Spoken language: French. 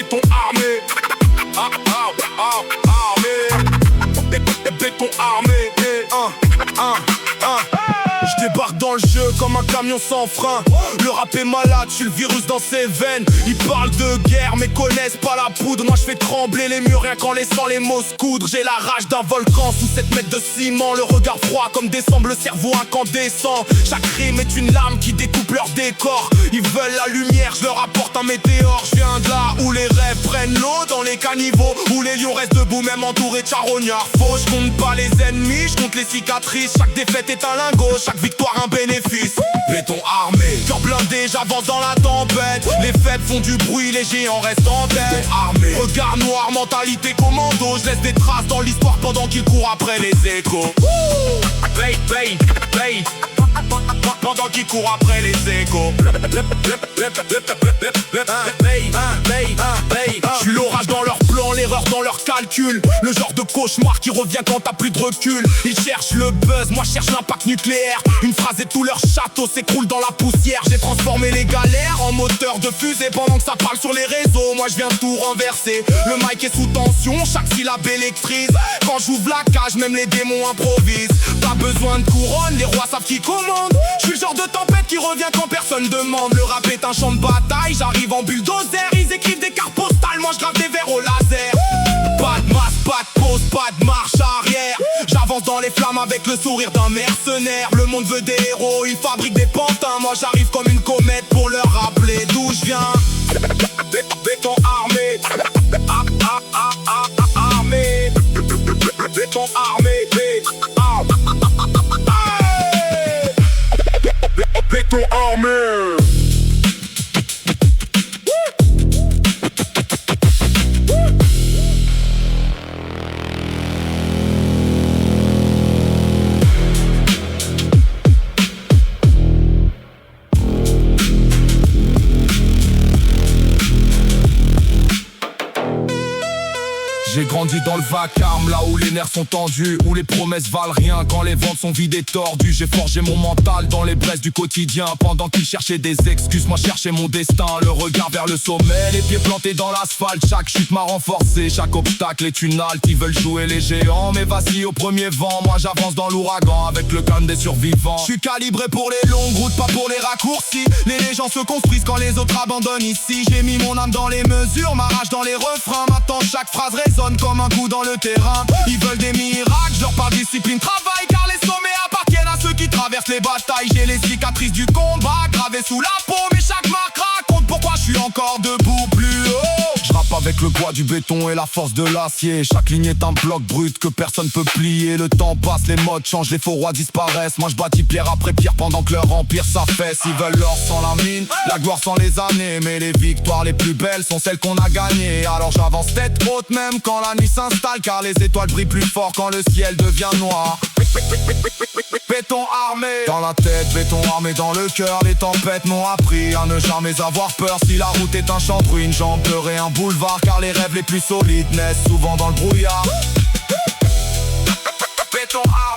béton armé. Armé. Des bétons armés. Je débarque dans le jeu comme un camion sans frein. Le rap est malade, je suis le virus dans ses veines. Ils parlent de guerre mais connaissent pas la poudre. Moi je fais trembler les murs rien qu'en laissant les mots se coudre. J'ai la rage d'un volcan sous 7 mètres de ciment. Le regard froid comme décembre, le cerveau incandescent. Chaque rime est une lame qui découpe leur décor. Ils veulent la lumière, je leur apporte un météore. Je viens de là où les rêves prennent l'eau dans les caniveaux, où les lions restent debout même entourés de charognards faux. Je compte pas les ennemis, je compte les cicatrices. Chaque défaite est un lingot, chaque victoire un bénéfice. Béton armé, cœur blindé, j'avance dans la tempête. Les faibles font du bruit, les géants restent en tête. Armé, regard noir, mentalité commando. Je laisse des traces dans l'histoire pendant qu'ils courent après les échos. Pendant qu'ils courent après les échos. J'suis l'orage dans leur plan, l'erreur dans leur calcul. Le genre de cauchemar qui revient quand t'as plus de recul. Ils cherchent le buzz, moi je cherche l'impact nucléaire. Une phrase et tout leur château s'écroule dans la poussière. J'ai transformé les galères en moteur de fusée. Pendant que ça parle sur les réseaux, moi je viens tout renverser. Le mic est sous tension, chaque syllabe électrise. Quand j'ouvre la cage, même les démons improvisent. Pas besoin de couronne, les rois savent qui commande. Je suis le genre de tempête qui revient quand personne demande. Le rap est un champ de bataille, j'arrive en bulldozer. Ils écrivent des cartes postales, moi je grave des vers au laser. Pas de masse, pas de pause, pas de marche arrière. J'avance dans les flammes avec le sourire d'un mercenaire. Le monde veut des héros, il fabrique des pantins. Moi j'arrive comme une comète pour leur rappeler d'où je viens. Béton armé. Armé. Béton armé. Béton armé. J'ai grandi dans le vacarme, là où les nerfs sont tendus, où les promesses valent rien quand les ventes sont vides et tordues. J'ai forgé mon mental dans les braises du quotidien. Pendant qu'ils cherchaient des excuses, moi cherchais mon destin. Le regard vers le sommet, les pieds plantés dans l'asphalte. Chaque chute m'a renforcé, chaque obstacle est une halte. Ils veulent jouer les géants, mais vacille au premier vent. Moi j'avance dans l'ouragan avec le calme des survivants. Je suis calibré pour les longues routes, pas pour les raccourcis. Les légendes se construisent quand les autres abandonnent ici. J'ai mis mon âme dans les mesures, ma rage dans les refrains. Maintenant chaque phrase résonne comme un coup dans le terrain. Ils veulent des miracles, je leur parle discipline, travail. Car les sommets appartiennent à ceux qui traversent les batailles. J'ai les cicatrices du combat gravées sous la peau, mais chaque marque raconte pourquoi je suis encore debout plus haut. Je rappe avec le poids du béton et la force de l'acier. Chaque ligne est un bloc brut que personne peut plier. Le temps passe, les modes changent, les faux rois disparaissent. Moi je bâtis pierre après pierre pendant que leur empire s'affaisse. Ils veulent l'or sans la mine, la gloire sans les années. Mais les victoires les plus belles sont celles qu'on a gagnées. Alors j'avance tête haute même quand la nuit s'installe. Car les étoiles brillent plus fort quand le ciel devient noir. Béton armé dans la tête, béton armé dans le cœur. Les tempêtes m'ont appris à ne jamais avoir peur. Si la route est un champ de ruines, j'en pleurais un boulevard. Car les rêves les plus solides naissent souvent dans le brouillard. Béton armé.